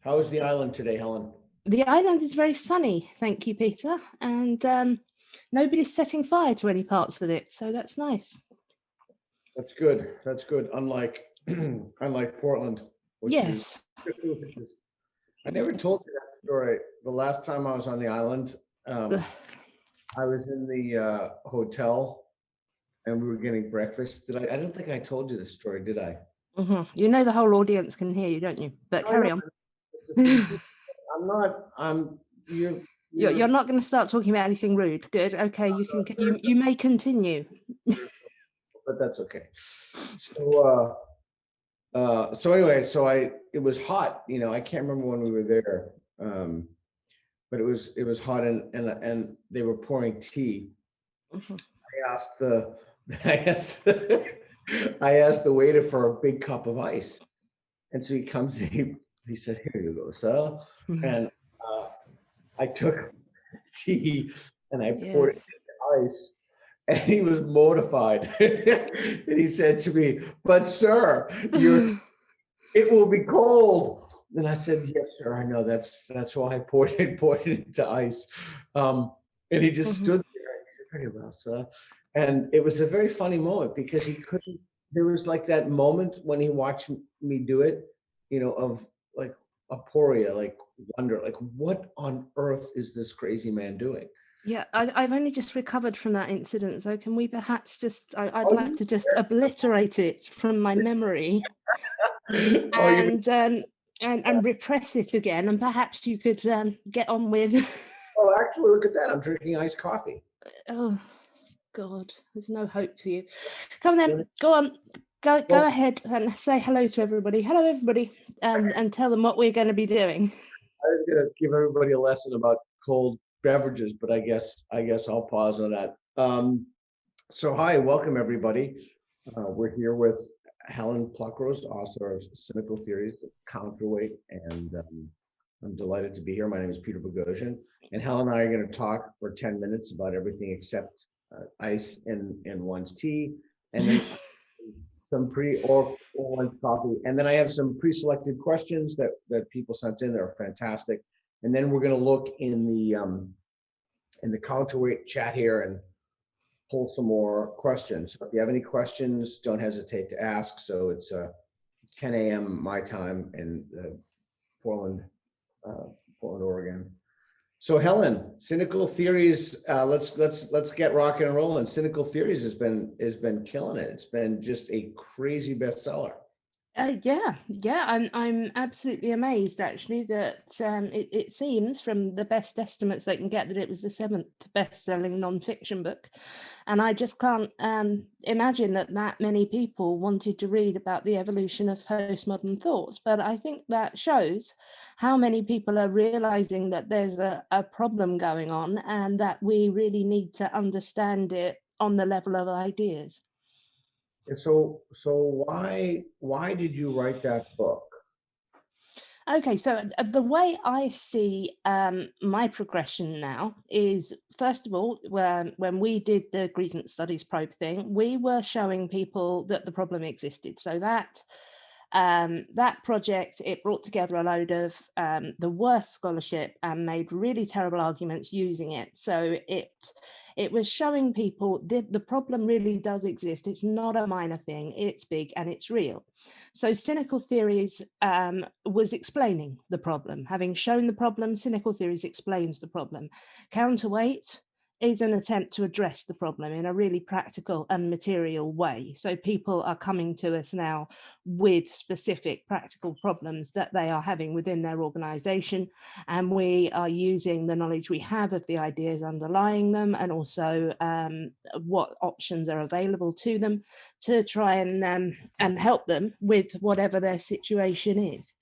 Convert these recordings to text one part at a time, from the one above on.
How is the island today, Helen? The island is very sunny, thank you, Peter, and nobody's setting fire to any parts of it, so that's nice. That's good. That's good. Unlike unlike Portland, which is, Yes. I never told you that story. The last time I was on the island, I was in the hotel and we were getting breakfast. I don't think I told you this story, did I? You know the whole audience can hear you, don't you? But carry on. I'm not. You're. You're not going to start talking about anything rude. Good. Okay, you may continue. But that's okay. So anyway, it was hot. I can't remember when we were there, but it was hot, and they were pouring tea. I asked the I asked the waiter for a big cup of ice, and so he comes in. He said, "Here you go, sir." And I took tea and I poured it in ice, and he was mortified. And he said to me, "But sir, it will be cold." And I said, "Yes, sir, I know. That's why I poured it into ice." And he just stood there and he said, "Very well, sir." And it was a very funny moment because he couldn't. There was like that moment when he watched me do it, of like aporia, like wonder, like what on earth is this crazy man doing? Yeah, I've only just recovered from that incident, so can we perhaps just, I'd like to just obliterate it from my memory and repress it again, and perhaps you could get on with. Oh, actually, look at that! I'm drinking iced coffee. Oh God, there's no hope for you. Come on then, go on. Go ahead and say hello to everybody. Hello, everybody, and tell them what we're going to be doing. I was going to give everybody a lesson about cold beverages, but I guess I'll pause on that. So hi, welcome everybody. We're here with Helen Pluckrose, author of Cynical Theories of Counterweight, and I'm delighted to be here. My name is Peter Boghossian, and Helen and I are going to talk for 10 minutes about everything except ice in one's tea, and then some one's coffee, and then I have some pre-selected questions that people sent in that are fantastic, and then we're going to look in the Counterweight chat here and pull some more questions. So if you have any questions, don't hesitate to ask. So it's 10 a.m. my time in Portland, Oregon. So Helen, Cynical Theories, let's get rocking and rolling. Cynical Theories has been killing it. It's been just a crazy bestseller. I'm absolutely amazed actually that it seems from the best estimates they can get that it was the 7th best-selling non-fiction book, and I just can't imagine that many people wanted to read about the evolution of postmodern thought. But I think that shows how many people are realizing that there's a problem going on and that we really need to understand it on the level of ideas. So why did you write that book? Okay, so the way I see my progression now is, first of all, when we did the grievance studies probe thing, we were showing people that the problem existed. So that project, it brought together a load of the worst scholarship and made really terrible arguments using it. So it was showing people the problem really does exist. It's not a minor thing, it's big and it's real. So Cynical Theories was explaining the problem. Having shown the problem, Cynical Theories explains the problem. Counterweight is an attempt to address the problem in a really practical and material way. So people are coming to us now with specific practical problems that they are having within their organization. And we are using the knowledge we have of the ideas underlying them, and also what options are available to them to try and help them with whatever their situation is.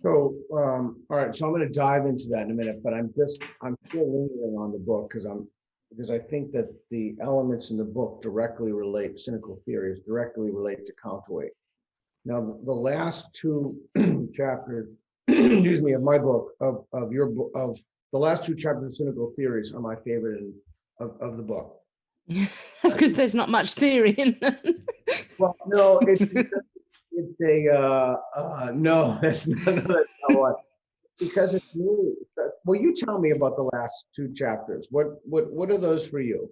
So, all right, so I'm going to dive into that in a minute, but I'm still lingering on the book because I think that the elements in the book Cynical Theories directly relate to Counterweight. Now, the last two chapters, excuse me, of my book, of the last two chapters of Cynical Theories are my favorite of the book. That's because there's not much theory in them. Well, no, it's a no. That's not what. because it's new. Well, you tell me about the last two chapters. What are those for you?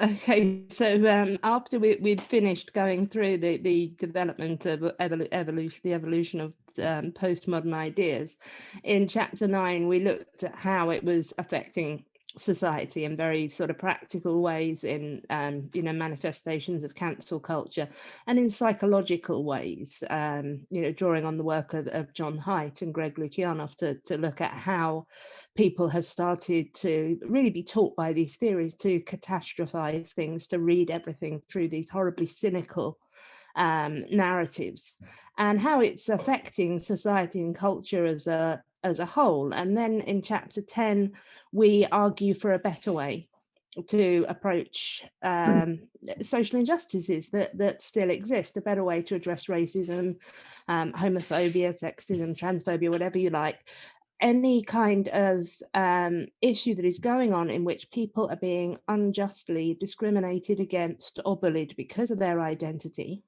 Okay, so after we'd finished going through the development of the evolution of postmodern ideas, in chapter 9 we looked at how it was affecting society in very sort of practical ways, in manifestations of cancel culture, and in psychological ways, drawing on the work of John Haidt and Greg Lukianoff to look at how people have started to really be taught by these theories to catastrophize things, to read everything through these horribly cynical narratives, and how it's affecting society and culture as a whole. And then in chapter 10, we argue for a better way to approach social injustices that still exist, a better way to address racism, homophobia, sexism, transphobia, whatever you like, any kind of issue that is going on in which people are being unjustly discriminated against or bullied because of their identity,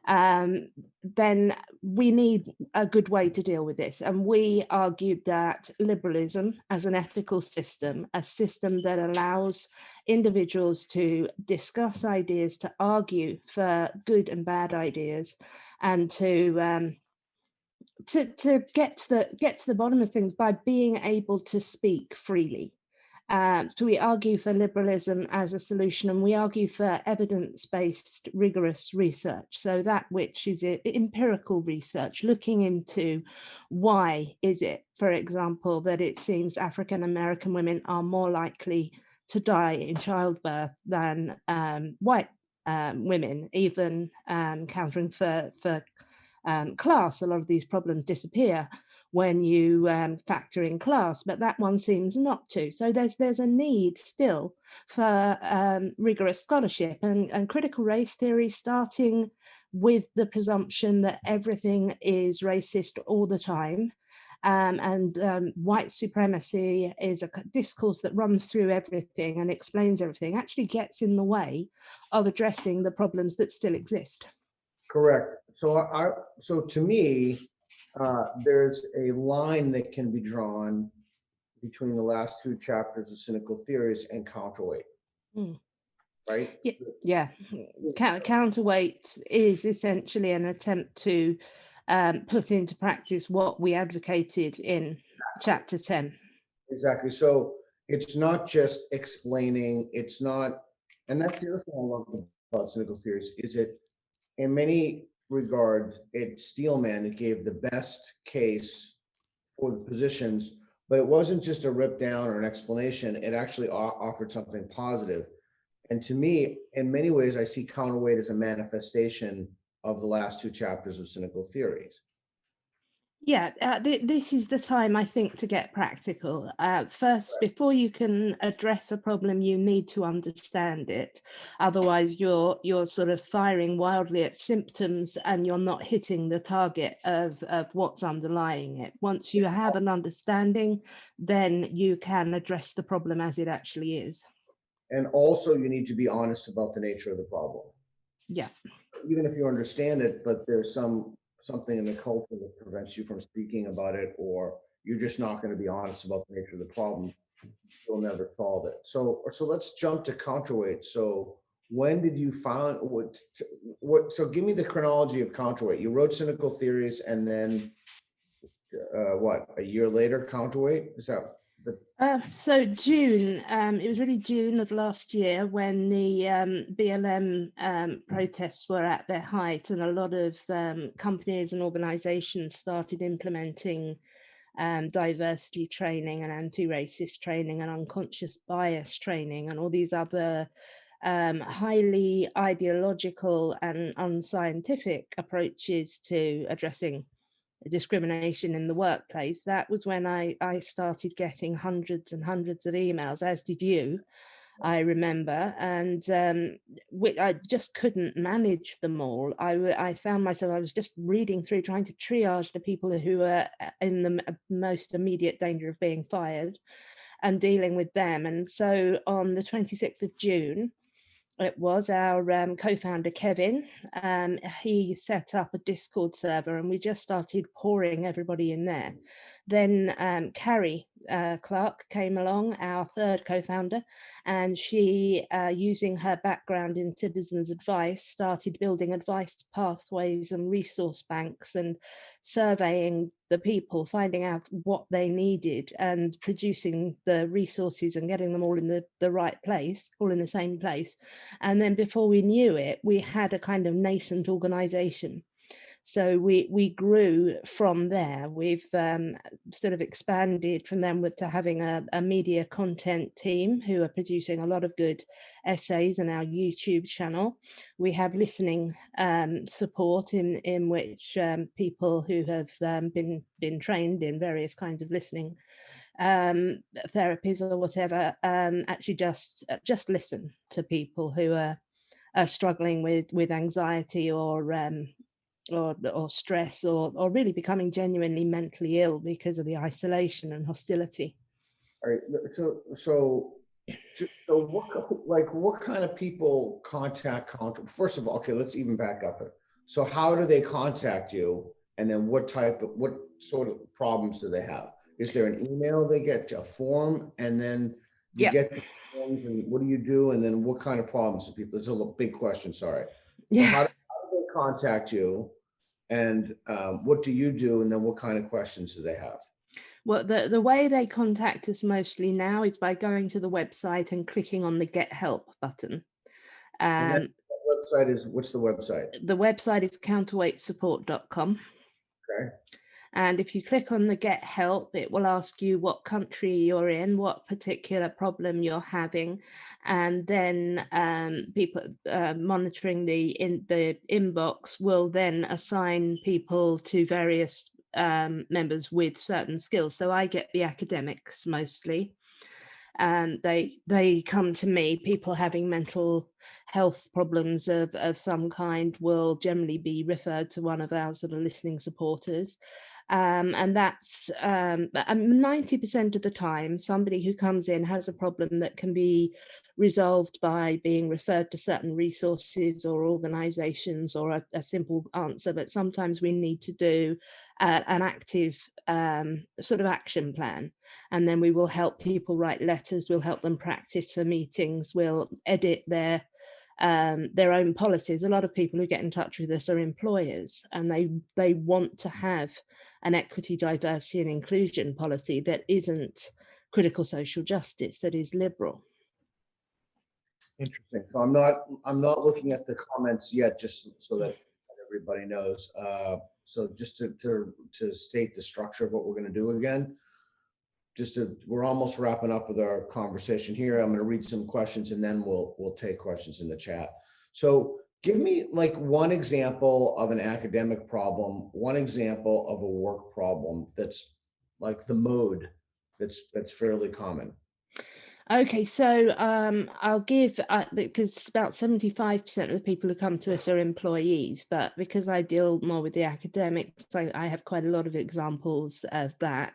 then we need a good way to deal with this. And we argued that liberalism as an ethical system, a system that allows individuals to discuss ideas, to argue for good and bad ideas, and to get to the bottom of things by being able to speak freely. So we argue for liberalism as a solution, and we argue for evidence-based, rigorous research. So that which is empirical research, looking into why is it, for example, that it seems African American women are more likely to die in childbirth than white women, even countering for class. A lot of these problems disappear when you factor in class, but that one seems not to. So there's a need still for rigorous scholarship and critical race theory, starting with the presumption that everything is racist all the time. And white supremacy is a discourse that runs through everything and explains everything, actually gets in the way of addressing the problems that still exist. Correct. So to me, there's a line that can be drawn between the last two chapters of cynical theories and counterweight, Mm. right? Yeah. Counterweight is essentially an attempt to put into practice what we advocated in chapter 10. Exactly. So it's not just explaining, it's not, and that's the other thing I love about cynical theories, is it in many regards, it gave the best case for the positions, but it wasn't just a rip down or an explanation. It actually offered something positive. And to me, in many ways, I see counterweight as a manifestation of the last two chapters of cynical theories. Yeah, this is the time, I think, to get practical. First, before you can address a problem, you need to understand it. Otherwise, you're sort of firing wildly at symptoms and you're not hitting the target of what's underlying it. Once you have an understanding, then you can address the problem as it actually is. And also, you need to be honest about the nature of the problem. Yeah. Even if you understand it, but there's something in the culture that prevents you from speaking about it, or you're just not going to be honest about the nature of the problem, you'll never solve it. So let's jump to counterweight. So when did you find what? So give me the chronology of counterweight. You wrote cynical theories, and then what? A year later, counterweight. Is that the? So June, it was really June of last year when the BLM protests were at their height, and a lot of companies and organizations started implementing diversity training and anti-racist training and unconscious bias training and all these other highly ideological and unscientific approaches to addressing discrimination in the workplace. That was when I started getting hundreds and hundreds of emails, as did you, I remember, and I just couldn't manage them all. I found myself, I was just reading through, trying to triage the people who were in the most immediate danger of being fired and dealing with them. And so on the 26th of June, It was our co-founder, Kevin. He set up a Discord server and we just started pouring everybody in there. Then Carrie Clark came along, our third co-founder, and she, using her background in citizens advice, started building advice pathways and resource banks and surveying the people, finding out what they needed and producing the resources and getting them all in the right place, all in the same place. And then before we knew it, we had a kind of nascent organization. So we grew from there. We've sort of expanded from them to having a media content team who are producing a lot of good essays on our YouTube channel. We have listening support in which people who have been trained in various kinds of listening therapies or whatever actually just listen to people who are struggling with anxiety or stress or really becoming genuinely mentally ill because of the isolation and hostility. All right. So what kind of people contact Counter? First of all, okay, let's even back up it. So how do they contact you? And then what sort of problems do they have? Is there an email they get, a form, and then you get the forms, and what do you do? And then what kind of problems do people? This is a big question, sorry. So how do they contact you? And what do you do? And then what kind of questions do they have? Well, the way they contact us mostly now is by going to the website and clicking on the Get Help button. And that website is, what's the website? The website is counterweightsupport.com. Okay. And if you click on the Get Help, it will ask you what country you're in, what particular problem you're having, and then people monitoring the inbox will then assign people to various members with certain skills. So I get the academics mostly. They come to me. People having mental health problems of some kind will generally be referred to one of our sort of listening supporters. And that's 90% of the time, somebody who comes in has a problem that can be resolved by being referred to certain resources or organizations or a simple answer. But sometimes we need to do an active sort of action plan. And then we will help people write letters, we'll help them practice for meetings, we'll edit their own policies. A lot of people who get in touch with us are employers, and they want to have an equity, diversity and inclusion policy that isn't critical social justice, that is liberal. Interesting. So I'm not looking at the comments yet, just so that everybody knows. So just to state the structure of what we're going to do again. We're almost wrapping up with our conversation here. I'm going to read some questions and then we'll take questions in the chat. So give me like one example of an academic problem, one example of a work problem that's like the mode that's fairly common. Okay, so I'll give, because about 75% of the people who come to us are employees, but because I deal more with the academics, I have quite a lot of examples of that.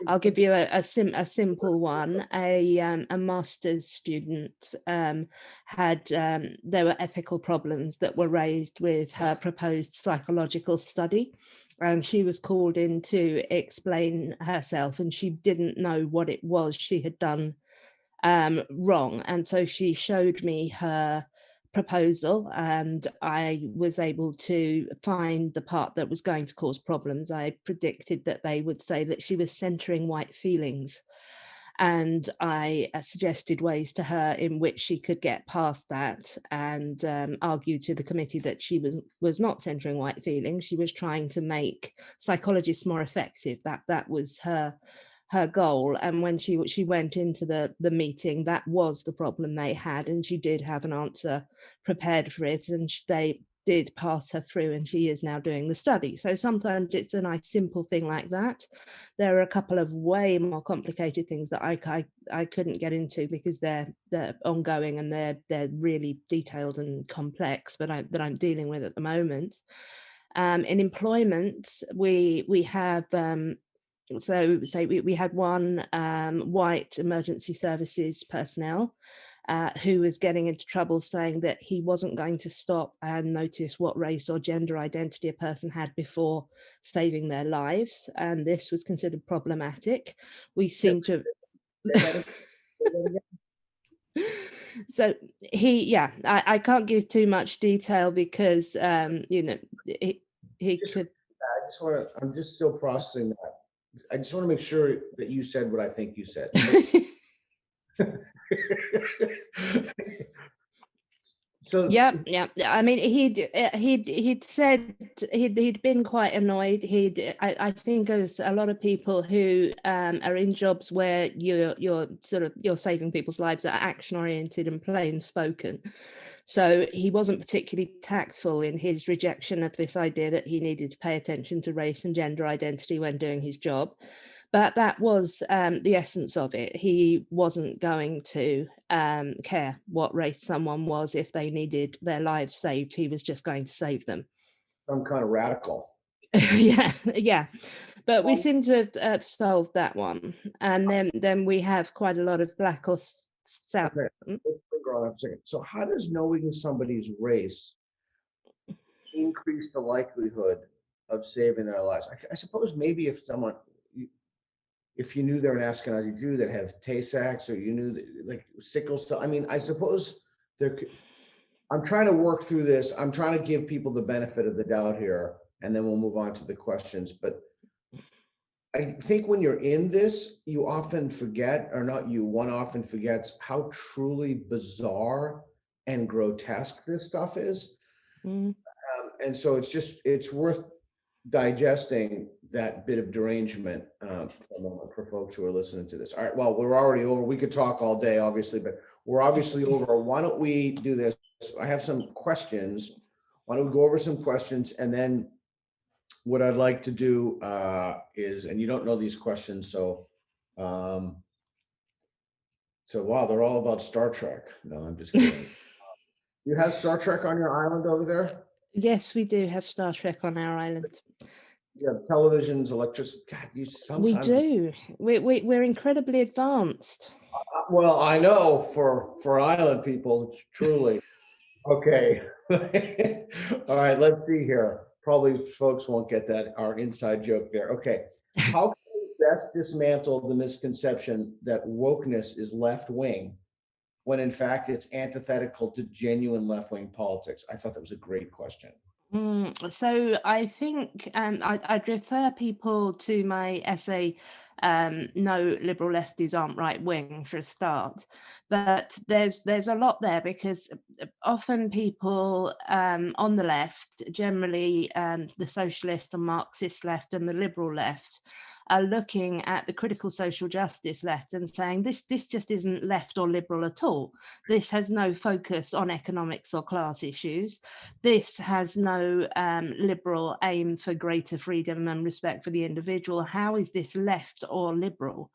I'll give you a simple one. A master's student had, there were ethical problems that were raised with her proposed psychological study. And she was called in to explain herself, and she didn't know what it was she had done wrong. And so she showed me her proposal and I was able to find the part that was going to cause problems. I predicted that they would say that she was centering white feelings. And I suggested ways to her in which she could get past that and argue to the committee that she was not centering white feelings. She was trying to make psychologists more effective. That was her goal. And when she went into the meeting, that was the problem they had, and she did have an answer prepared for it, and they did pass her through, and she is now doing the study. So sometimes it's a nice simple thing like that. There are a couple of way more complicated things that I couldn't get into because they're ongoing and they're really detailed and complex, but that I'm dealing with at the moment. In employment, we have so we had one white emergency services personnel who was getting into trouble saying that he wasn't going to stop and notice what race or gender identity a person had before saving their lives. And this was considered problematic. We seem to... So I can't give too much detail because, he could... I'm just still processing that. I just want to make sure that you said what I think you said. So yeah. I mean, he'd said he'd been quite annoyed. I think there's a lot of people who are in jobs where you're saving people's lives that are action oriented and plain spoken. So he wasn't particularly tactful in his rejection of this idea that he needed to pay attention to race and gender identity when doing his job. But that was the essence of it. He wasn't going to care what race someone was if they needed their lives saved. He was just going to save them. I'm kind of radical. yeah. But we seem to have solved that one. And then we have quite a lot of black or South. Okay, let's linger on that for a second. So how does knowing somebody's race increase the likelihood of saving their lives? I suppose maybe if you knew they're an Ashkenazi Jew that have Tay-Sachs, or you knew that, like, sickle cell. I mean, I suppose I'm trying to work through this. I'm trying to give people the benefit of the doubt here, and then we'll move on to the questions. But I think when you're in this, you often forget, or not you, one often forgets how truly bizarre and grotesque this stuff is. And so it's worth digesting that bit of derangement for a moment for folks who are listening to this. All right, well, we're already over. We could talk all day, obviously, but we're obviously over. Why don't we do this? I have some questions. Why don't we go over some questions, and then what I'd like to do is, and you don't know these questions, so wow, they're all about Star Trek. No, I'm just kidding. You have Star Trek on your island over there? Yes, we do have Star Trek on our island. You have televisions, electricity. God, you sometimes... We do. We're incredibly advanced. Well, I know for island people, truly. Okay. All right, let's see here. Probably folks won't get that, our inside joke there. Okay. How can we best dismantle the misconception that wokeness is left-wing when in fact it's antithetical to genuine left-wing politics? I thought that was a great question. So I think I'd refer people to my essay, No Liberal Lefties Aren't Right Wing, for a start. But there's a lot there, because often people on the left, generally the socialist and Marxist left and the liberal left, are looking at the critical social justice left and saying this just isn't left or liberal at all. This has no focus on economics or class issues. This has no liberal aim for greater freedom and respect for the individual. How is this left or liberal?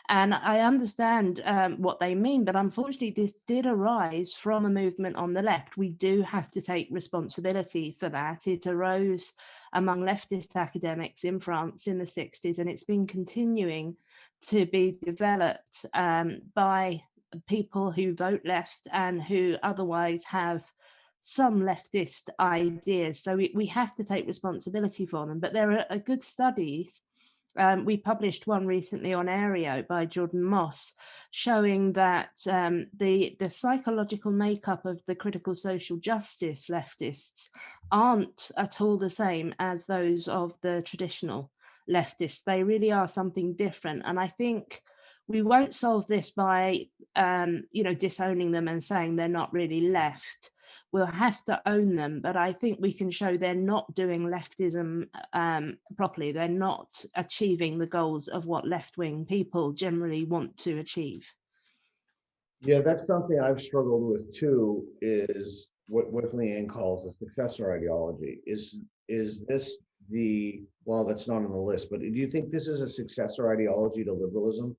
And I understand what they mean, but unfortunately, this did arise from a movement on the left. We do have to take responsibility for that. It arose among leftist academics in France in the 60s, and it's been continuing to be developed by people who vote left and who otherwise have some leftist ideas. So we have to take responsibility for them. But there are good studies. We published one recently on Aereo by Jordan Moss, showing that the psychological makeup of the critical social justice leftists aren't at all the same as those of the traditional leftists. They really are something different. And I think we won't solve this by disowning them and saying they're not really left. We'll have to own them, but I think we can show they're not doing leftism properly. They're not achieving the goals of what left-wing people generally want to achieve. Yeah, that's something I've struggled with too, is what Leanne calls a successor ideology. Is this well, that's not on the list, but do you think this is a successor ideology to liberalism?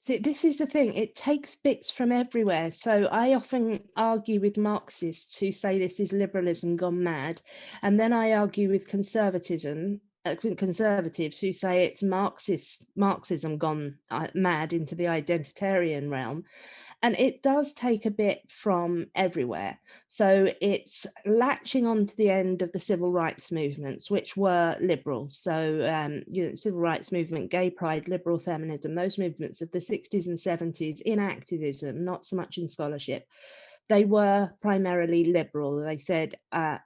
See, this is the thing, it takes bits from everywhere. So I often argue with Marxists who say this is liberalism gone mad. And then I argue with conservatives who say it's Marxism gone mad into the identitarian realm. And it does take a bit from everywhere. So it's latching on to the end of the civil rights movements, which were liberal. So, civil rights movement, gay pride, liberal feminism, those movements of the 60s and 70s in activism, not so much in scholarship. They were primarily liberal. They said,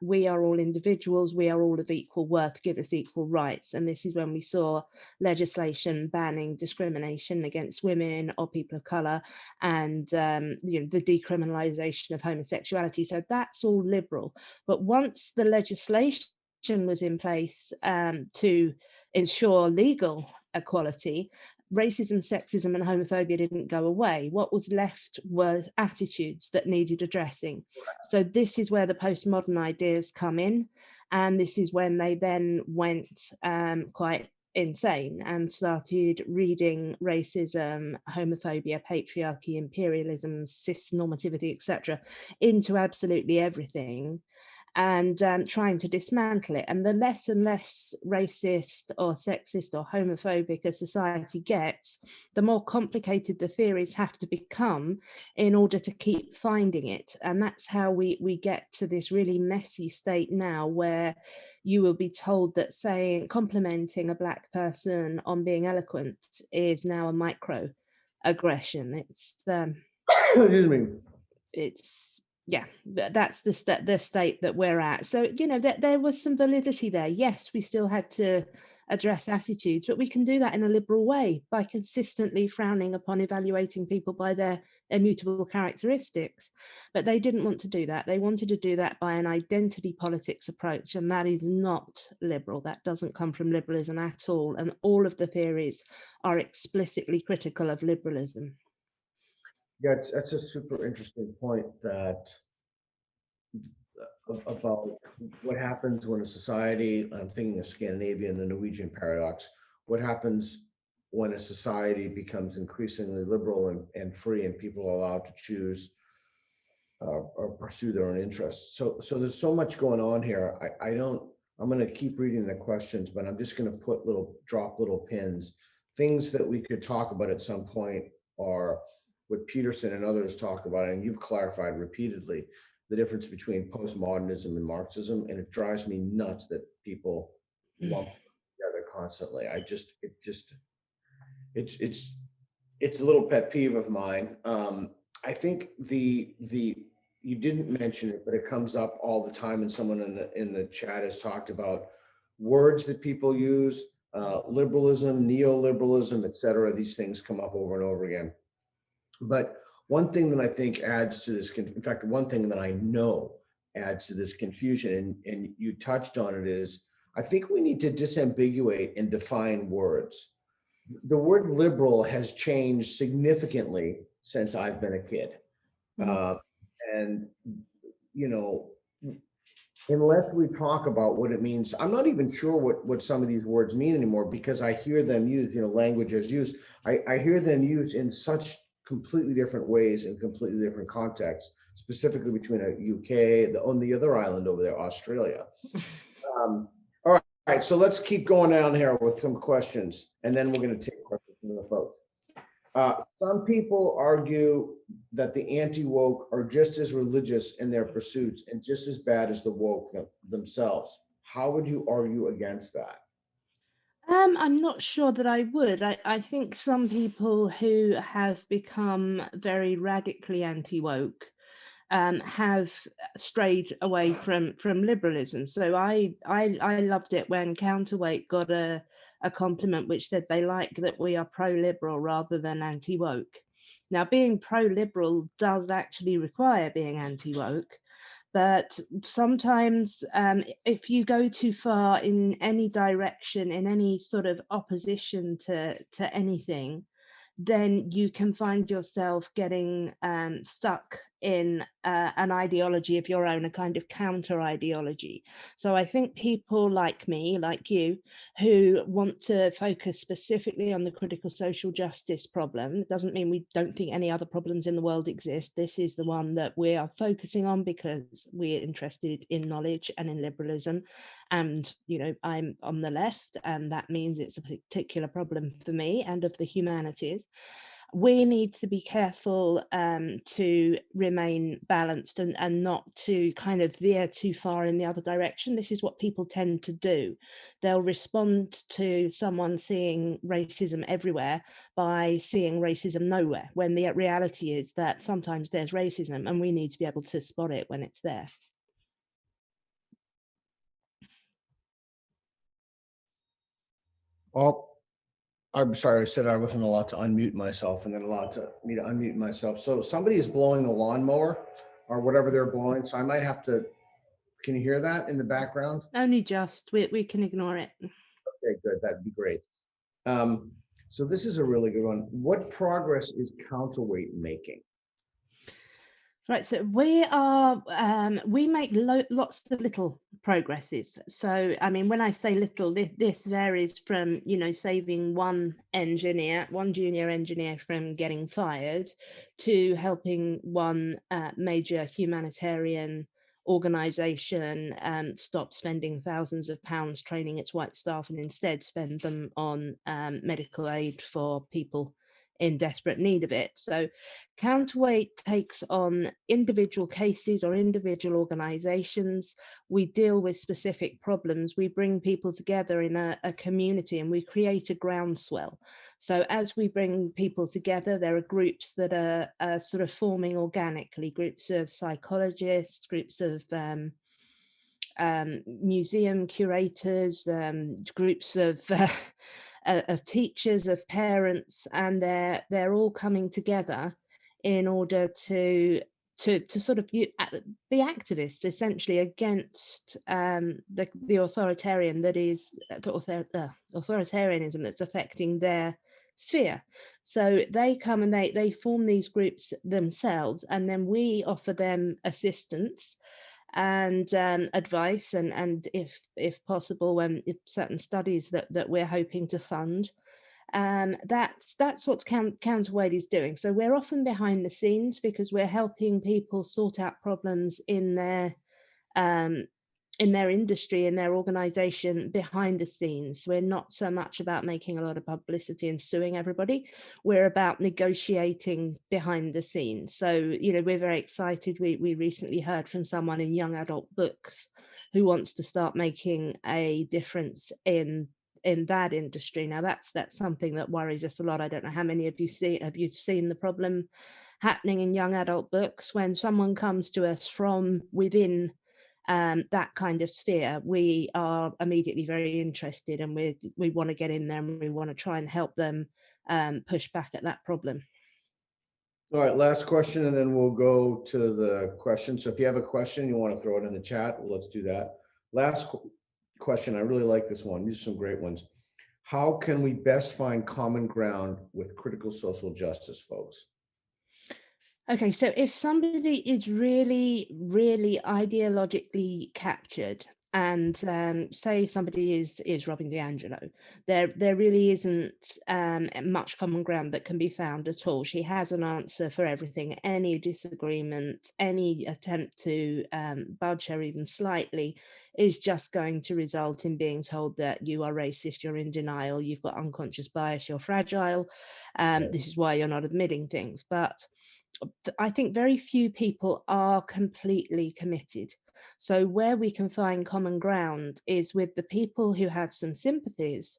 we are all individuals, we are all of equal worth, give us equal rights. And this is when we saw legislation banning discrimination against women or people of colour, and the decriminalisation of homosexuality. So that's all liberal. But once the legislation was in place to ensure legal equality, racism, sexism, and homophobia didn't go away. What was left were attitudes that needed addressing. So this is where the postmodern ideas come in, and this is when they then went quite insane and started reading racism, homophobia, patriarchy, imperialism, cis normativity, etc., into absolutely everything, and trying to dismantle it. And the less and less racist or sexist or homophobic a society gets, the more complicated the theories have to become in order to keep finding it. And that's how we get to this really messy state now, where you will be told that saying complimenting a Black person on being eloquent is now a micro aggression. Excuse me. It's yeah, that's the state that we're at. So there was some validity there. Yes, we still had to address attitudes, but we can do that in a liberal way by consistently frowning upon evaluating people by their immutable characteristics. But they didn't want to do that. They wanted to do that by an identity politics approach, and that is not liberal. That doesn't come from liberalism at all, and all of the theories are explicitly critical of liberalism. Yeah, that's a super interesting point about what happens when a society, I'm thinking of Scandinavia and the Norwegian paradox, what happens when a society becomes increasingly liberal and free and people are allowed to choose or pursue their own interests. So there's so much going on here. I'm going to keep reading the questions, but I'm just going to drop little pins. Things that we could talk about at some point are what Peterson and others talk about, and you've clarified repeatedly the difference between postmodernism and Marxism, and it drives me nuts that people lump them together constantly. It's a little pet peeve of mine. I think you didn't mention it, but it comes up all the time, and someone in the chat has talked about words that people use, liberalism, neoliberalism, et cetera. These things come up over and over again. But one thing that I think adds to this, in fact, one thing that I know adds to this confusion, and you touched on it, is I think we need to disambiguate and define words. The word liberal has changed significantly since I've been a kid. And, unless we talk about what it means, I'm not even sure what some of these words mean anymore, because I hear them used, language as used. I hear them used in such completely different ways in completely different contexts, specifically between a UK, on the other island over there, Australia. All right, so let's keep going down here with some questions, and then we're going to take questions from the folks. Some people argue that the anti-woke are just as religious in their pursuits and just as bad as the woke themselves. How would you argue against that? I'm not sure that I would. I think some people who have become very radically anti-woke have strayed away from liberalism. So I loved it when Counterweight got a compliment which said they like that we are pro-liberal rather than anti-woke. Now, being pro-liberal does actually require being anti-woke, but sometimes if you go too far in any direction, in any sort of opposition to anything, then you can find yourself getting stuck in an ideology of your own, a kind of counter ideology. So I think people like me, like you, who want to focus specifically on the critical social justice problem, it doesn't mean we don't think any other problems in the world exist. This is the one that we are focusing on because we're interested in knowledge and in liberalism. And, I'm on the left, and that means it's a particular problem for me and of the humanities. we need to be careful to remain balanced and not to kind of veer too far in the other direction. This is what people tend to do. They'll respond to someone seeing racism everywhere by seeing racism nowhere, when the reality is that sometimes there's racism and we need to be able to spot it when it's there. Well, I'm sorry, I said I wasn't allowed to unmute myself and then allowed me to unmute myself. So somebody's blowing the lawnmower or whatever they're blowing. So I might have to, can you hear that in the background? Only just, we can ignore it. Okay, good. That'd be great. So this is a really good one. What progress is Counterweight making? Right, so we make lots of little progresses. So, I mean, when I say little, this varies from, saving one junior engineer from getting fired, to helping one major humanitarian organization stop spending thousands of pounds training its white staff and instead spend them on medical aid for people in desperate need of it. So Counterweight takes on individual cases or individual organizations. We deal with specific problems. We bring people together in a community and we create a groundswell. So as we bring people together, there are groups that are sort of forming organically, groups of psychologists, groups of museum curators, groups of teachers, of parents, and they're all coming together in order to sort of be activists, essentially, against the authoritarian that is authoritarianism that's affecting their sphere. So they come and they form these groups themselves, and then we offer them assistance and advice, and if possible, when if certain studies that we're hoping to fund. That's what Counterweight is doing. So we're often behind the scenes because we're helping people sort out problems um, in their industry, in their organization, behind the scenes. We're not so much about making a lot of publicity and suing everybody. We're about negotiating behind the scenes. So, we're very excited. We recently heard from someone in young adult books who wants to start making a difference in that industry. Now that's something that worries us a lot. I don't know how many of you have you seen the problem happening in young adult books when someone comes to us from within that kind of sphere. We are immediately very interested, and we want to get in there and we want to try and help them push back at that problem. All right, last question, and then we'll go to the question. So if you have a question, you want to throw it in the chat, well, let's do that. Last question, I really like this one. These are some great ones. How can we best find common ground with critical social justice folks? Okay, so if somebody is really, really ideologically captured, and say somebody is Robin DiAngelo, there really isn't much common ground that can be found at all. She has an answer for everything. Any disagreement, any attempt to budge her even slightly is just going to result in being told that you are racist, you're in denial, you've got unconscious bias, you're fragile. This is why you're not admitting things. But I think very few people are completely committed. So where we can find common ground is with the people who have some sympathies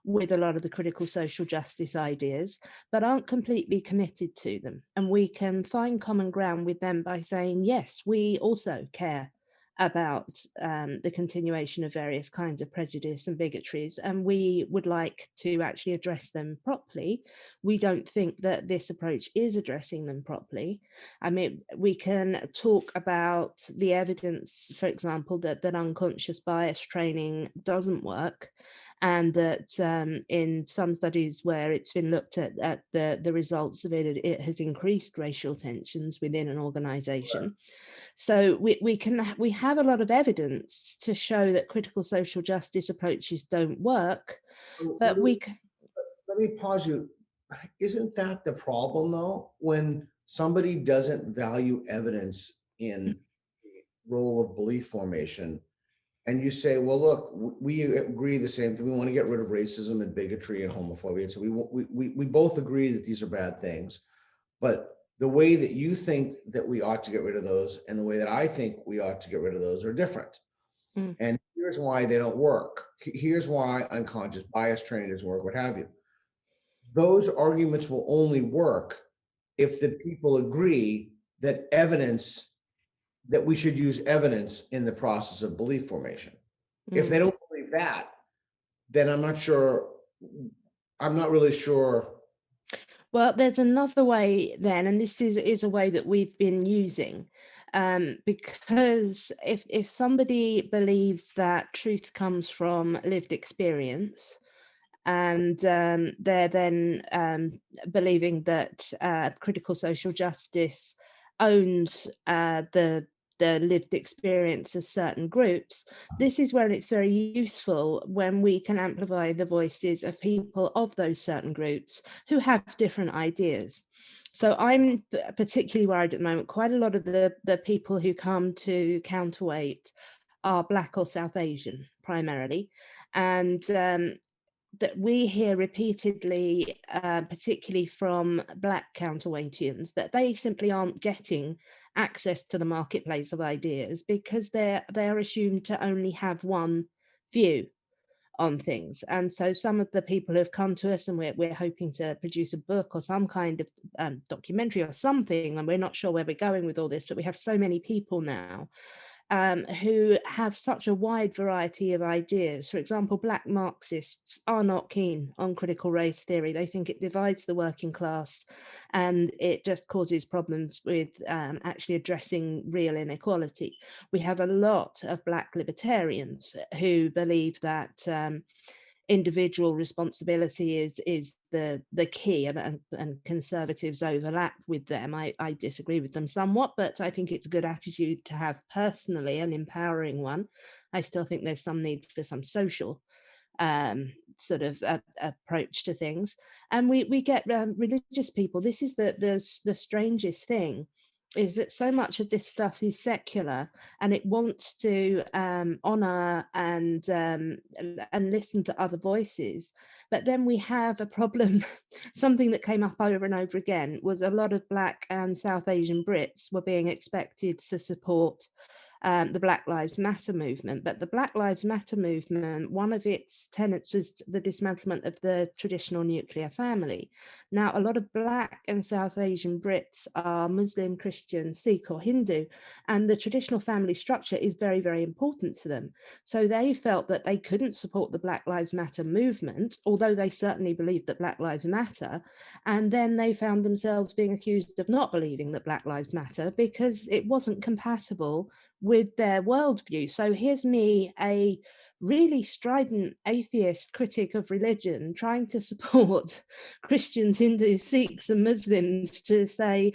with a lot of the critical social justice ideas, but aren't completely committed to them. And we can find common ground with them by saying, yes, we also care about the continuation of various kinds of prejudice and bigotries, and we would like to actually address them properly. We don't think that this approach is addressing them properly. I mean, we can talk about the evidence, for example, that unconscious bias training doesn't work, and that in some studies where it's been looked at the results of it, it has increased racial tensions within an organization. So we have a lot of evidence to show that critical social justice approaches don't work, but Let me pause you. Isn't that the problem though? When somebody doesn't value evidence in the role of belief formation, and you say, well, look, we agree the same thing. We want to get rid of racism and bigotry and homophobia. And so we both agree that these are bad things. But the way that you think that we ought to get rid of those and the way that I think we ought to get rid of those are different. Mm. And here's why they don't work. Here's why unconscious bias training doesn't work, what have you. Those arguments will only work if the people agree that we should use evidence in the process of belief formation. If they don't believe that, then I'm not really sure. Well, there's another way then, and this is a way that we've been using, because if somebody believes that truth comes from lived experience, and they're then believing that critical social justice owns the lived experience of certain groups, this is when it's very useful when we can amplify the voices of people of those certain groups who have different ideas. So I'm particularly worried at the moment. Quite a lot of the people who come to Counterweight are Black or South Asian primarily, and that we hear repeatedly, particularly from Black counterweightians, that they simply aren't getting access to the marketplace of ideas because they are assumed to only have one view on things. And so some of the people who have come to us, and we're hoping to produce a book or some kind of documentary or something, and we're not sure where we're going with all this, but we have so many people now who have such a wide variety of ideas. For example, Black Marxists are not keen on critical race theory. They think it divides the working class and it just causes problems with actually addressing real inequality. We have a lot of Black libertarians who believe that individual responsibility is the key, and conservatives overlap with them. I disagree with them somewhat, but I think it's a good attitude to have personally, an empowering one. I still think there's some need for some social sort of approach to things. And we get religious people. This is the strangest thing, is that so much of this stuff is secular and it wants to honor and listen to other voices. But then we have a problem. Something that came up over and over again was a lot of Black and South Asian Brits were being expected to support the Black Lives Matter movement. But the Black Lives Matter movement, one of its tenets was the dismantlement of the traditional nuclear family. Now, a lot of Black and South Asian Brits are Muslim, Christian, Sikh, or Hindu, and the traditional family structure is very, very important to them. So they felt that they couldn't support the Black Lives Matter movement, although they certainly believed that Black Lives Matter. And then they found themselves being accused of not believing that Black Lives Matter because it wasn't compatible with their worldview. So here's me, a really strident atheist critic of religion, trying to support Christians, Hindus, Sikhs, and Muslims to say,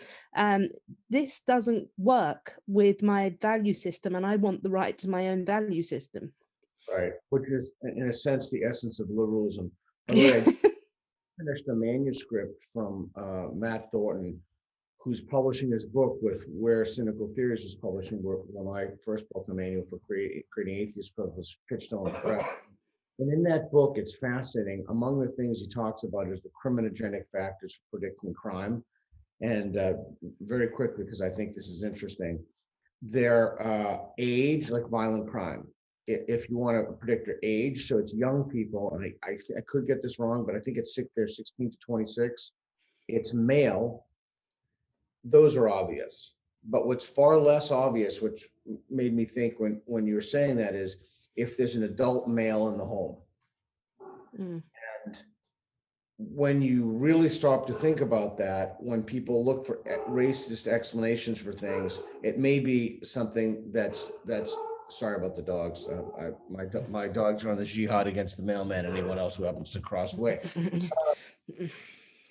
this doesn't work with my value system, and I want the right to my own value system. Right, which is, in a sense, the essence of liberalism. By the way, I finished a manuscript from Matt Thornton, who's publishing his book with Where Cynical Theories is publishing, where my first book, the manual for creating atheist proof, was pitched on the press. And in that book, it's fascinating. Among the things he talks about is the criminogenic factors for predicting crime. And very quickly, because I think this is interesting, their age, like violent crime. If you want to predict their age, so it's young people, and I could get this wrong, but I think they're 16 to 26. It's male. Those are obvious. But what's far less obvious, which made me think when you were saying that, is if there's an adult male in the home. And when you really stop to think about that, when people look for racist explanations for things, it may be something that's sorry about the dogs. My dogs are on the jihad against the mailman and anyone else who happens to cross the way.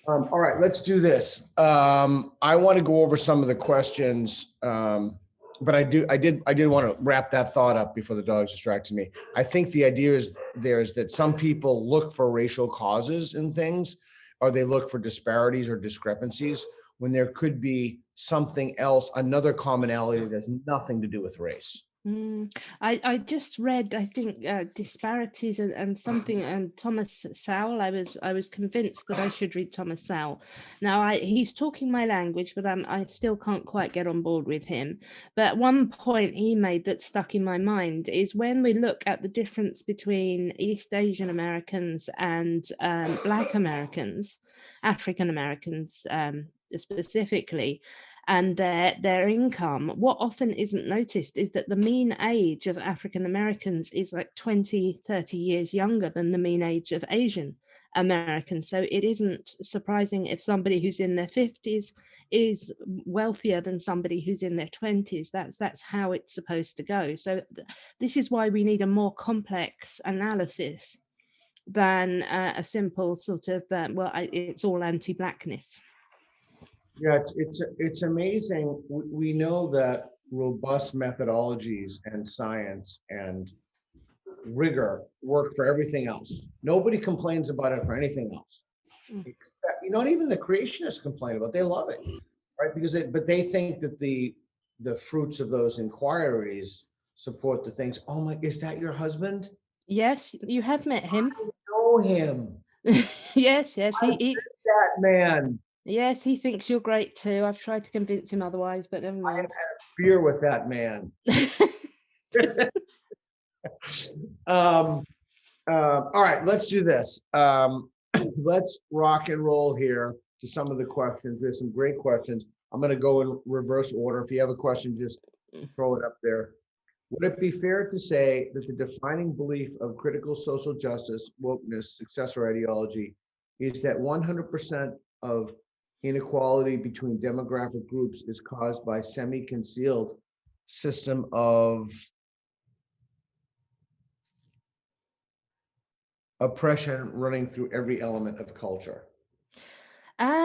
All right, let's do this. I want to go over some of the questions, but I did want to wrap that thought up before the dogs distracted me. I think the idea is that some people look for racial causes in things, or they look for disparities or discrepancies when there could be something else, another commonality that has nothing to do with race. I just read, I think, disparities and something, and Thomas Sowell. I was convinced that I should read Thomas Sowell. Now he's talking my language, but I still can't quite get on board with him. But one point he made that stuck in my mind is when we look at the difference between East Asian Americans and Black Americans, African Americans specifically, and their income, what often isn't noticed is that the mean age of African Americans is like 20, 30 years younger than the mean age of Asian Americans. So it isn't surprising if somebody who's in their 50s is wealthier than somebody who's in their 20s. That's how it's supposed to go. So this is why we need a more complex analysis than a simple sort of, it's all anti-Blackness. Yeah, it's amazing. We know that robust methodologies and science and rigor work for everything else. Nobody complains about it for anything else. Except, not even the creationists complain about it. They love it, right? Because but they think that the fruits of those inquiries support the things. Oh my, is that your husband? Yes, you have met him. I know him. Yes, That man. yes, he thinks you're great too. I've tried to convince him otherwise, but never I have mind. had a beer with that man. All right, let's do this. Let's rock and roll here to some of the questions. There's some great questions. I'm going to go in reverse order. If you have a question, just throw it up there. Would it be fair to say that the defining belief of critical social justice, wokeness, successor ideology is that 100% of inequality between demographic groups is caused by semi-concealed system of oppression running through every element of culture?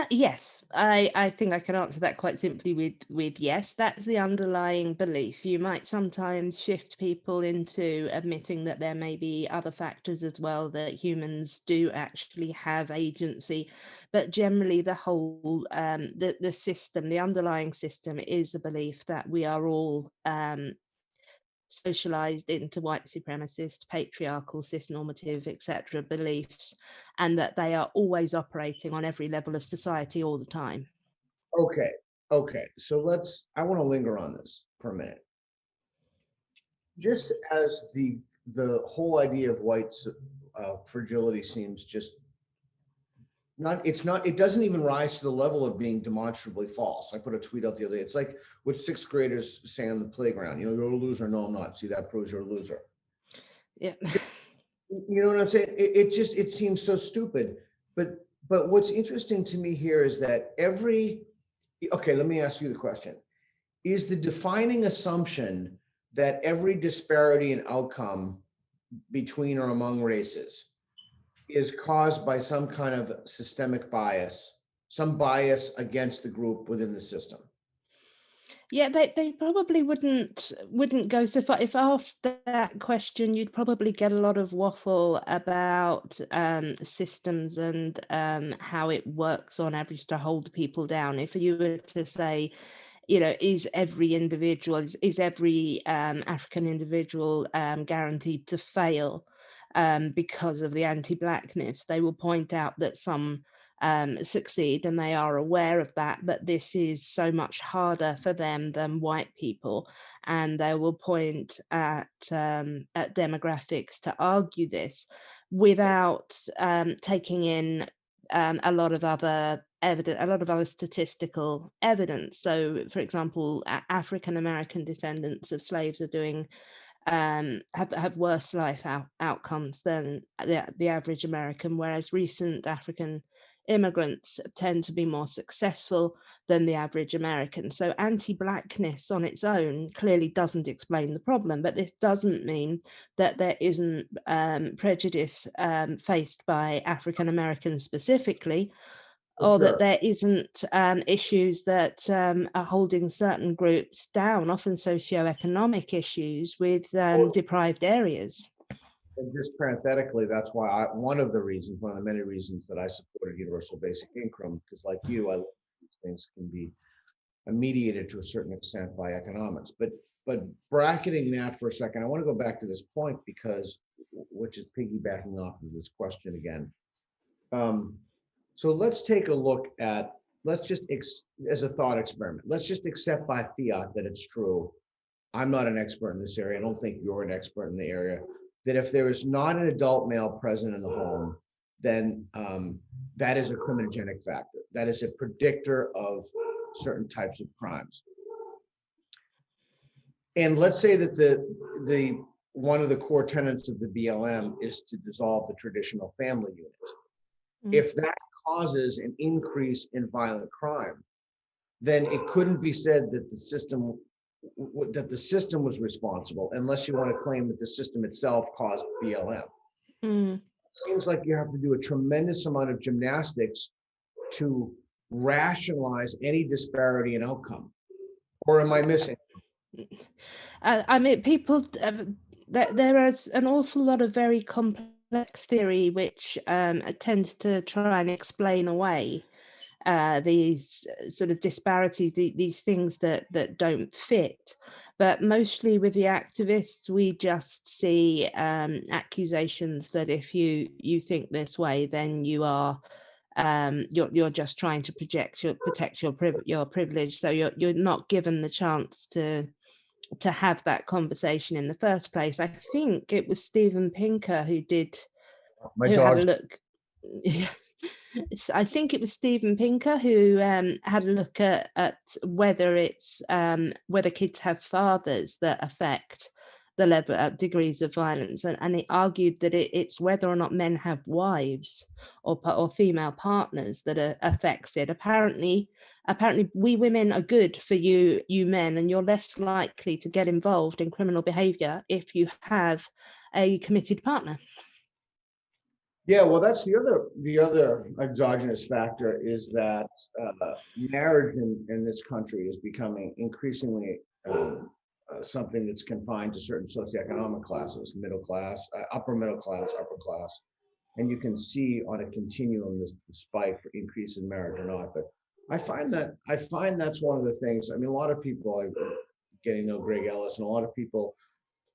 Yes, I think I can answer that quite simply with yes. That's the underlying belief. You might sometimes shift people into admitting that there may be other factors as well, that humans do actually have agency, but generally the whole the system, the underlying system, is a belief that we are all socialized into white supremacist, patriarchal, cisnormative, etc. beliefs, and that they are always operating on every level of society all the time. Okay, okay. So I want to linger on this for a minute. Just as the whole idea of white fragility seems just it doesn't even rise to the level of being demonstrably false. I put a tweet out the other day. It's like what sixth graders say on the playground. You're a loser. No, I'm not. See, that proves you're a loser. Yeah. You know what I'm saying? It seems so stupid. But what's interesting to me here is that okay, let me ask you the question. Is the defining assumption that every disparity in outcome between or among races is caused by some kind of systemic bias, some bias against the group within the system? Yeah, they probably wouldn't go so far. If asked that question, you'd probably get a lot of waffle about systems and how it works on average to hold people down. If you were to say, is every individual, is every African individual guaranteed to fail because of the anti-Blackness, they will point out that some succeed, and they are aware of that, but this is so much harder for them than white people, and they will point at demographics to argue this without taking in a lot of other evidence, a lot of other statistical evidence. So, for example, African American descendants of slaves are doing have worse life outcomes than the average American, whereas recent African immigrants tend to be more successful than the average American. So anti-Blackness on its own clearly doesn't explain the problem, but this doesn't mean that there isn't prejudice faced by African Americans specifically, or that there isn't issues that are holding certain groups down, often socioeconomic issues with deprived areas. And just parenthetically, that's why one of the many reasons that I supported universal basic income, because like you, these things can be mediated to a certain extent by economics. But bracketing that for a second, I want to go back to this point because, which is piggybacking off of this question again. So let's take a look at, let's just, as a thought experiment, let's just accept by fiat that it's true. I'm not an expert in this area. I don't think you're an expert in the area. That if there is not an adult male present in the home, then that is a criminogenic factor. That is a predictor of certain types of crimes. And let's say that the one of the core tenets of the BLM is to dissolve the traditional family unit. If that causes an increase in violent crime, then it couldn't be said that the system was responsible, unless you want to claim that the system itself caused BLM. It seems like you have to do a tremendous amount of gymnastics to rationalize any disparity in outcome. Or am I missing? I mean, people, there is an awful lot of very complex theory which tends to try and explain away these sort of disparities, these things that don't fit. But mostly with the activists, we just see accusations that if you think this way, then you are you're just trying to protect your privilege. So you're not given the chance to have that conversation in the first place. I think it was Steven Pinker who had a look. I think it was Steven Pinker who had a look at whether it's whether kids have fathers that affect the level degrees of violence, and it argued that it's whether or not men have wives or female partners that affects it. Apparently we women are good for you men, and you're less likely to get involved in criminal behavior if you have a committed partner. Yeah, well, that's the other exogenous factor is that marriage in this country is becoming increasingly something that's confined to certain socioeconomic classes, middle class, upper middle class, upper class. And you can see on a continuum this spike for increase in marriage or not. But I find that's one of the things. I mean, a lot of people, I'm getting to know Greg Ellis, and a lot of people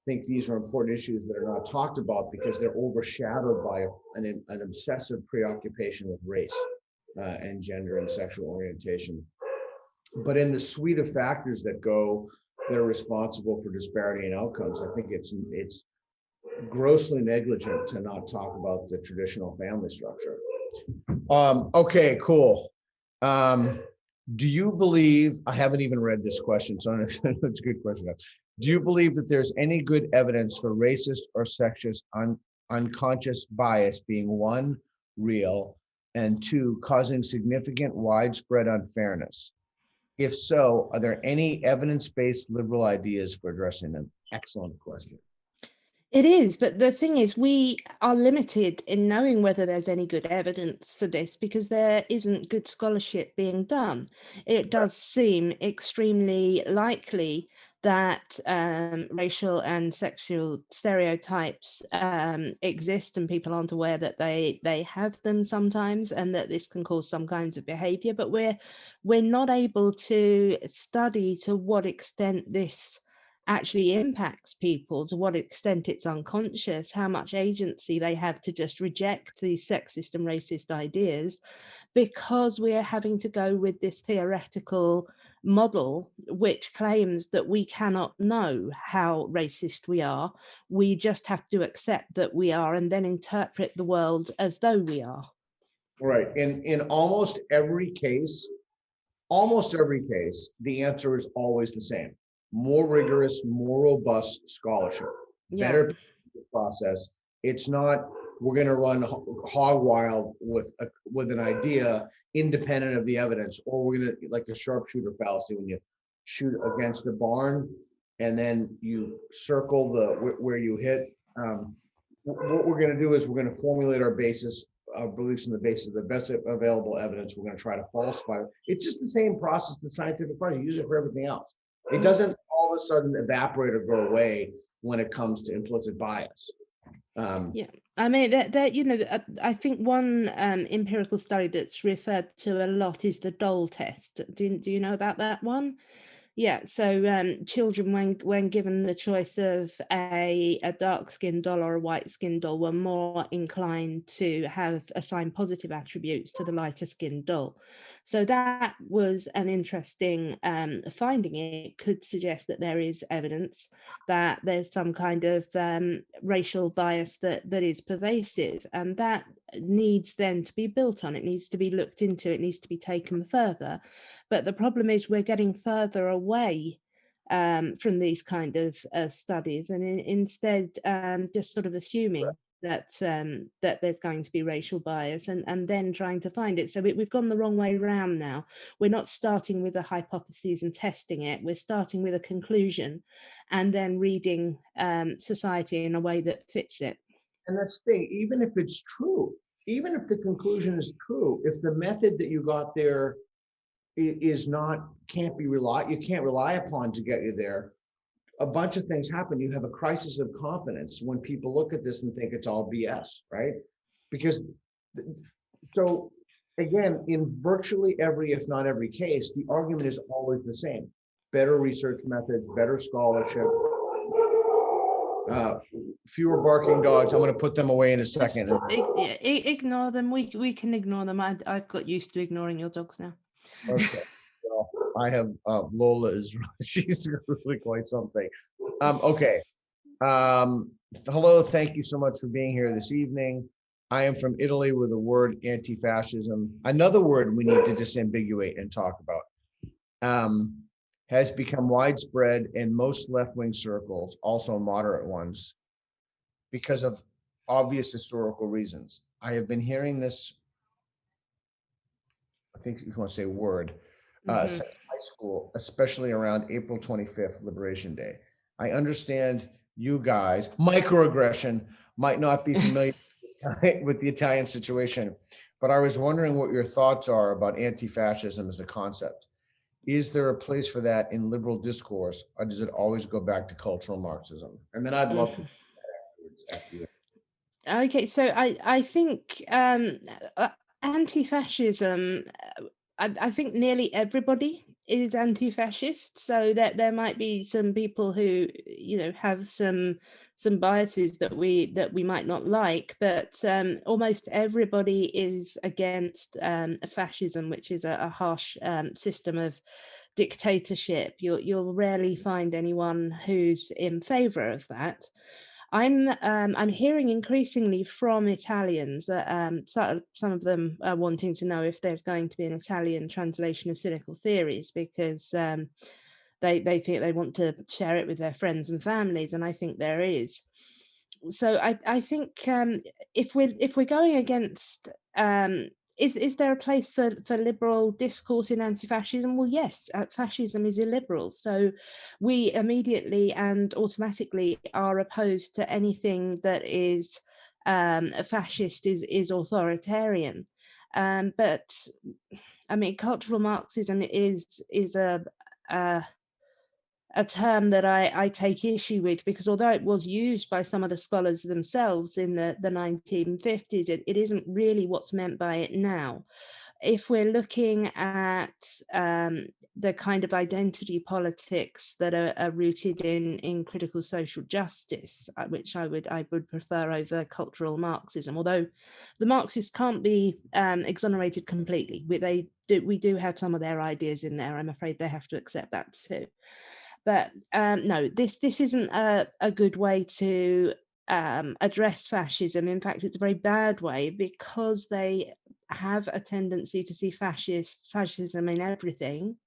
think these are important issues that are not talked about because they're overshadowed by an obsessive preoccupation with race and gender and sexual orientation. But in the suite of factors that are responsible for disparity in outcomes, I think it's grossly negligent to not talk about the traditional family structure. Okay, cool. Do you believe, I haven't even read this question, so it's a good question. Do you believe that there's any good evidence for racist or sexist unconscious bias being, one, real, and two, causing significant widespread unfairness? If so, are there any evidence-based liberal ideas for addressing them? Excellent question. It is, but the thing is, we are limited in knowing whether there's any good evidence for this because there isn't good scholarship being done. It does seem extremely likely that racial and sexual stereotypes exist, and people aren't aware that they have them sometimes, and that this can cause some kinds of behavior. But we're not able to study to what extent this actually impacts people, to what extent it's unconscious, how much agency they have to just reject these sexist and racist ideas, because we are having to go with this theoretical model which claims that we cannot know how racist we are. We just have to accept that we are and then interpret the world as though we are. Right. In almost every case, the answer is always the same. More rigorous, more robust scholarship, better process. It's not, we're going to run hog wild with an idea independent of the evidence, or we're going to, like the sharpshooter fallacy, when you shoot against a barn and then you circle where you hit. What we're going to do is we're going to formulate our beliefs on the basis of the best available evidence. We're going to try to falsify it. It's just the same process, the scientific process. You use it for everything else. It doesn't all of a sudden evaporate or go away when it comes to implicit bias. Yeah, I mean, I think one empirical study that's referred to a lot is the Dole test. Do you know about that one? Yeah, so children, when given the choice of a dark skinned doll or a white skinned doll, were more inclined to have assign positive attributes to the lighter skinned doll. So that was an interesting finding. It could suggest that there is evidence that there's some kind of racial bias that is pervasive, and that needs then to be built on. It needs to be looked into. It needs to be taken further. But the problem is we're getting further away from these kind of studies, and instead just sort of assuming that there's going to be racial bias, and then trying to find it. So we've gone the wrong way round now. We're not starting with a hypothesis and testing it. We're starting with a conclusion, and then reading society in a way that fits it. And that's the thing, even if it's true, even if the conclusion is true, if the method that you got there is not, you can't rely upon to get you there, a bunch of things happen. You have a crisis of confidence when people look at this and think it's all BS, right? Because, so again, in virtually every, if not every case, the argument is always the same. Better research methods, better scholarship, fewer barking dogs. I'm going to put them away in a second. Ignore them. We can ignore them. I've got used to ignoring your dogs now. Okay. Well, I have Lola is she's really quite something. Okay. Hello, thank you so much for being here this evening. I am from Italy with the word anti-fascism. Another word we need to disambiguate and talk about. Has become widespread in most left-wing circles, also moderate ones, because of obvious historical reasons. I have been hearing this, I think you want to say word, since high school, especially around April 25th, Liberation Day. I understand you guys, microaggression, might not be familiar with the Italian situation, but I was wondering what your thoughts are about anti-fascism as a concept. Is there a place for that in liberal discourse, or does it always go back to cultural Marxism? And then I'd love to after you. Okay, so I think anti-fascism. I think nearly everybody is anti-fascist, so that there might be some people who have some biases that we might not like, but almost everybody is against fascism, which is a harsh system of dictatorship. You'll rarely find anyone who's in favor of that. I'm hearing increasingly from Italians that some of them are wanting to know if there's going to be an Italian translation of cynical theories, because they think they want to share it with their friends and families, and I think there is. So I think if we're going against is there a place for liberal discourse in anti-fascism? Well, yes, fascism is illiberal. So we immediately and automatically are opposed to anything that is a fascist, is authoritarian. But I mean, cultural Marxism is a term that I take issue with, because although it was used by some of the scholars themselves in the 1950s, it isn't really what's meant by it now. If we're looking at the kind of identity politics that are rooted in critical social justice, which I would prefer over cultural Marxism, although the Marxists can't be exonerated completely. We do have some of their ideas in there. I'm afraid they have to accept that too. But no, this isn't a good way to address fascism. In fact, it's a very bad way, because they have a tendency to see fascism in everything.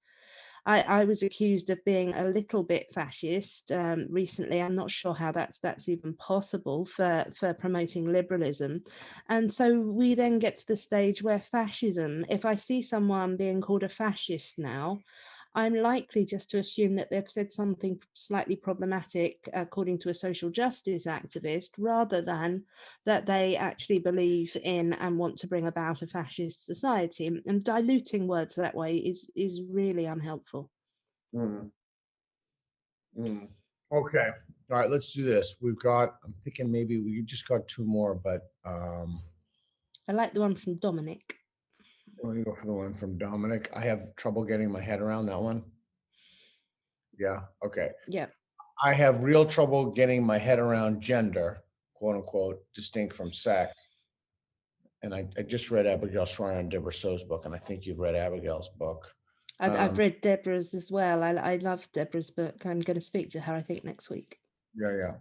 I was accused of being a little bit fascist recently. I'm not sure how that's even possible for promoting liberalism. And so we then get to the stage where fascism, if I see someone being called a fascist now, I'm likely just to assume that they've said something slightly problematic, according to a social justice activist, rather than that they actually believe in and want to bring about a fascist society. And diluting words that way is really unhelpful. Mm. Mm. Okay. All right, let's do this. I'm thinking maybe we just got two more, but I like the one from Dominic. let me go for the one from Dominic. I have trouble getting my head around that one. Yeah. Okay. Yeah. I have real trouble getting my head around gender, quote unquote, distinct from sex. And I just read Abigail Schreier and Deborah So's book, and I think you've read Abigail's book. I've read Deborah's as well. I love Deborah's book. I'm going to speak to her, I think, next week. Yeah.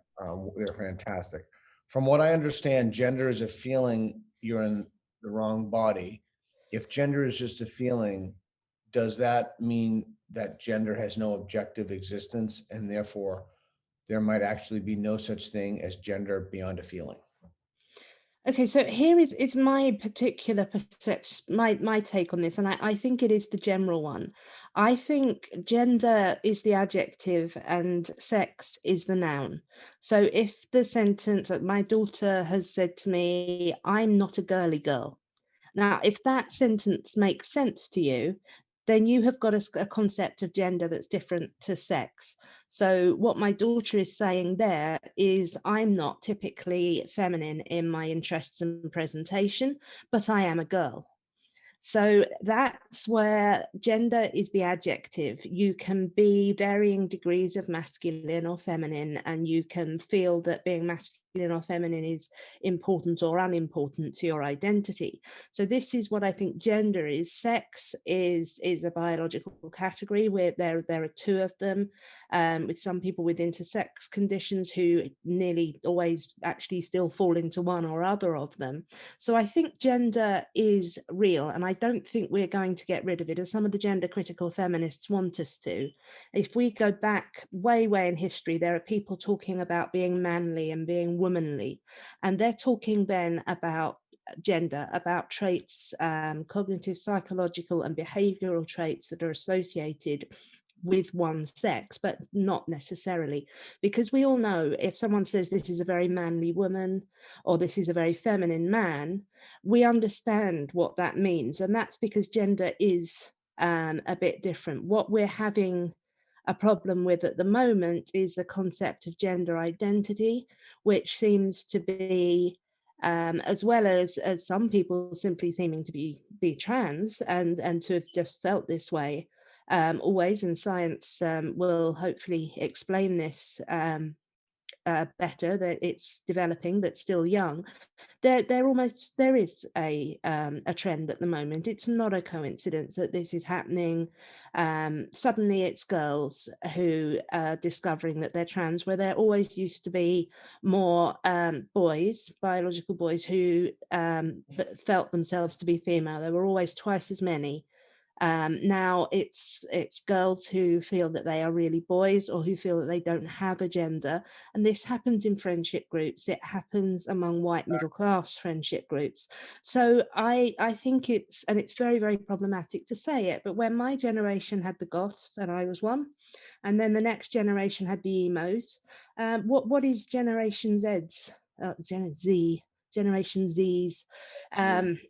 They're fantastic. From what I understand, gender is a feeling you're in the wrong body. If gender is just a feeling, does that mean that gender has no objective existence and therefore there might actually be no such thing as gender beyond a feeling? Okay, so here is my particular perception, my take on this, and I think it is the general one. I think gender is the adjective and sex is the noun. So if the sentence that my daughter has said to me, "I'm not a girly girl," now, if that sentence makes sense to you, then you have got a concept of gender that's different to sex. So, what my daughter is saying there is, I'm not typically feminine in my interests and presentation, but I am a girl. So that's where gender is the adjective. You can be varying degrees of masculine or feminine, and you can feel that being masculine or feminine is important or unimportant to your identity. So this is what I think gender is. Sex is a biological category where there are two of them, with some people with intersex conditions who nearly always actually still fall into one or other of them. So I think gender is real, and I don't think we're going to get rid of it, as some of the gender critical feminists want us to. If we go back way, way in history, there are people talking about being manly and being womanly, and they're talking then about gender, about traits, cognitive, psychological, and behavioral traits that are associated with one sex, but not necessarily, because we all know if someone says this is a very manly woman or this is a very feminine man, we understand what that means. And that's because gender is a bit different. What we're having a problem with at the moment is the concept of gender identity, which seems to be as well as some people simply seeming to be trans and to have just felt this way always, and science will hopefully explain this better, that it's developing but still young. There is a trend at the moment. It's not a coincidence that this is happening. Suddenly it's girls who are discovering that they're trans, where there always used to be more boys, biological boys, who felt themselves to be female. There were always twice as many. Now it's girls who feel that they are really boys, or who feel that they don't have a gender, and this happens in friendship groups. It happens among white middle class friendship groups. So I think it's very, very problematic to say it, but when my generation had the goths, and I was one, and then the next generation had the emos, what is Generation Z's? Generation Z's. Um,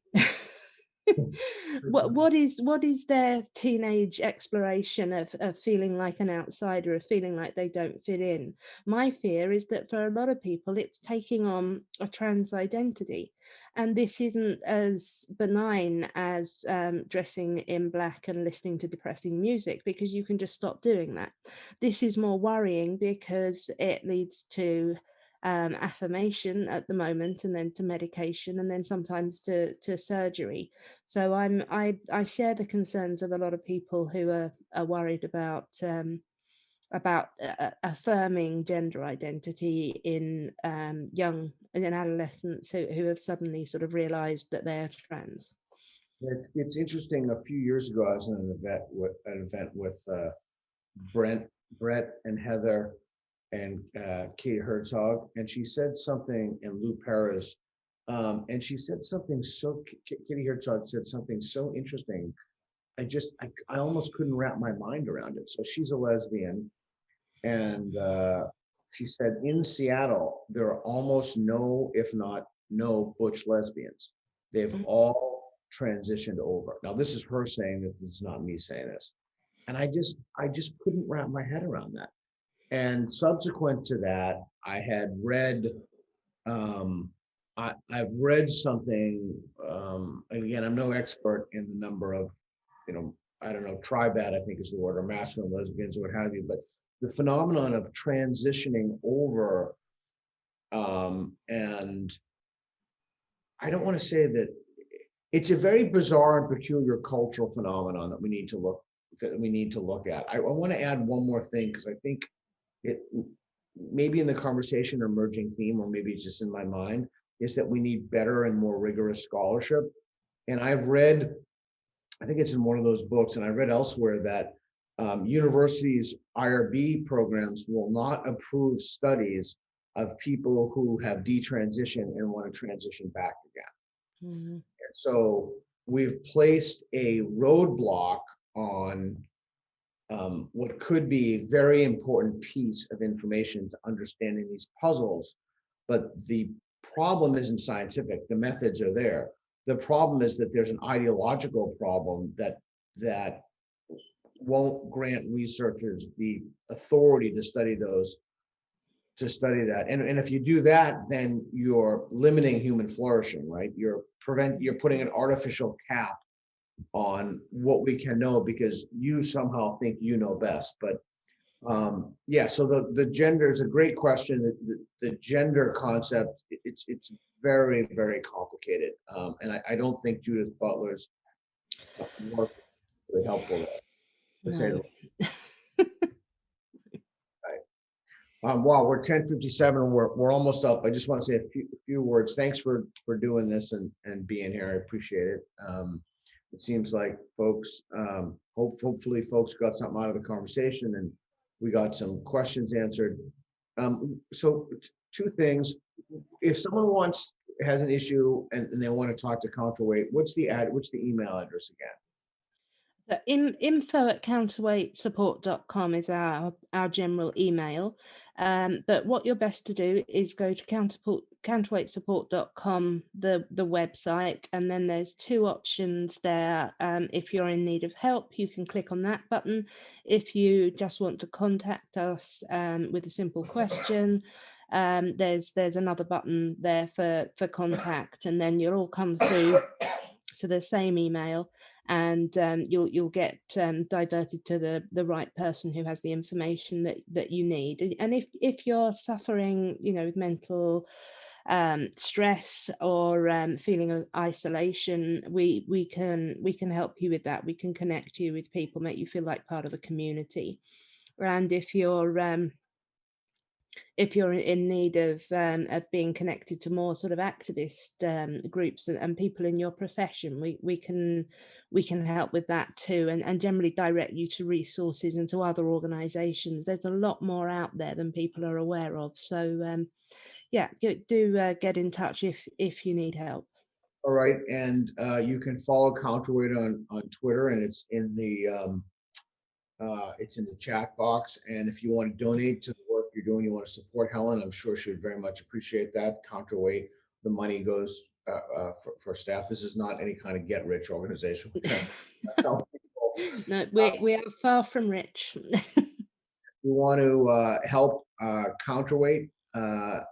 what is their teenage exploration of feeling like an outsider, of feeling like they don't fit in? My fear is that for a lot of people it's taking on a trans identity, and this isn't as benign as dressing in black and listening to depressing music, because you can just stop doing that. This is more worrying because it leads to affirmation at the moment, and then to medication, and then sometimes to surgery. So I share the concerns of a lot of people who are worried about affirming gender identity in in adolescents who have suddenly sort of realized that they're trans. It's interesting. A few years ago, I was in an event with Brett and Heather and Kate Herzog, and she said something, and Lou Perez, and she said something so. Katie Herzog said something so interesting. I almost couldn't wrap my mind around it. So she's a lesbian, and she said in Seattle there are almost no, if not no, butch lesbians. They've all transitioned over. Now this is her saying this. This is not me saying this, and I just couldn't wrap my head around that. And subsequent to that, I had read, I've read something, again, I'm no expert in the number of, I don't know, tribat, I think is the word, or masculine lesbians, or what have you, but the phenomenon of transitioning over, and I don't want to say that it's a very bizarre and peculiar cultural phenomenon that we need to look at. I want to add one more thing, because I think it maybe in the conversation or emerging theme, or maybe it's just in my mind, is that we need better and more rigorous scholarship. And I've read, I think it's in one of those books, and I read elsewhere that universities' IRB programs will not approve studies of people who have detransitioned and want to transition back again. Mhm. And so we've placed a roadblock on what could be a very important piece of information to understanding these puzzles. But the problem isn't scientific, the methods are there. The problem is that there's an ideological problem that won't grant researchers the authority to study that. And if you do that, then you're limiting human flourishing, right? You're putting an artificial cap on what we can know, because you somehow think you know best. But yeah, so the gender is a great question. The gender concept, it's very, very complicated. And I don't think Judith Butler's work is really helpful there, to say the No. least. Wow, we're 10:57. We're almost up. I just want to say a few words. Thanks for doing this and being here. I appreciate it. It seems like folks, hopefully folks got something out of the conversation, and we got some questions answered. So two things. If someone has an issue and they want to talk to Counterweight, what's the email address again? Info@counterweightsupport.com is our general email. But what you're best to do is go to counterweightsupport.com, the website, and then there's two options there. If you're in need of help, you can click on that button. If you just want to contact us with a simple question, there's another button there for contact, and then you'll all come through to the same email, and you'll get diverted to the right person who has the information that you need. And if you're suffering, with mental stress or feeling of isolation, we can help you with that. We can connect you with people, make you feel like part of a community. And if you're in need of being connected to more sort of activist groups and people in your profession, we can help with that too, and generally direct you to resources and to other organizations. There's a lot more out there than people are aware of. So yeah, do get in touch if you need help. All right, and you can follow Counterweight on Twitter, and it's in the chat box. And if you want to donate to the work you're doing, you want to support Helen, I'm sure she would very much appreciate that. Counterweight, the money goes for staff. This is not any kind of get rich organization. No, we are far from rich. You want to help Counterweight, or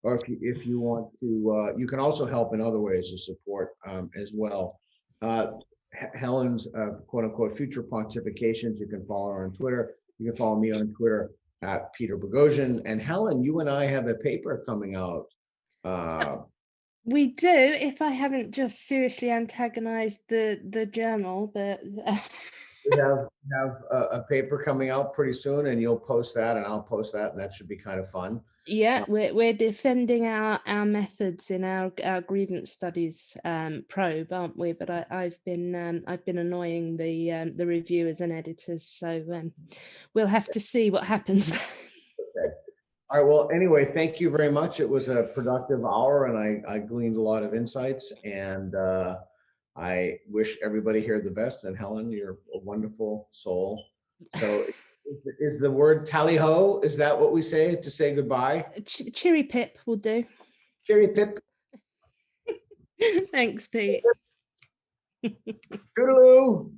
if you want to, you can also help in other ways to support as well. Helen's quote unquote future pontifications, you can follow her on Twitter. You can follow me on Twitter at Peter Boghossian. And Helen, you and I have a paper coming out. We do, if I haven't just seriously antagonized the journal, but We have a paper coming out pretty soon, and you'll post that and I'll post that, and that should be kind of fun. yeah, we're defending our methods in our grievance studies probe, aren't we? But I've been annoying the reviewers and editors, so we'll have to see what happens. Okay. All right. Well, anyway, thank you very much. It was a productive hour, and I gleaned a lot of insights, and I wish everybody here the best. And Helen, you're a wonderful soul. So is the word tally ho? Is that what we say to say goodbye? Cheery pip will do. Cheery pip. Thanks, Pete. Toodaloo.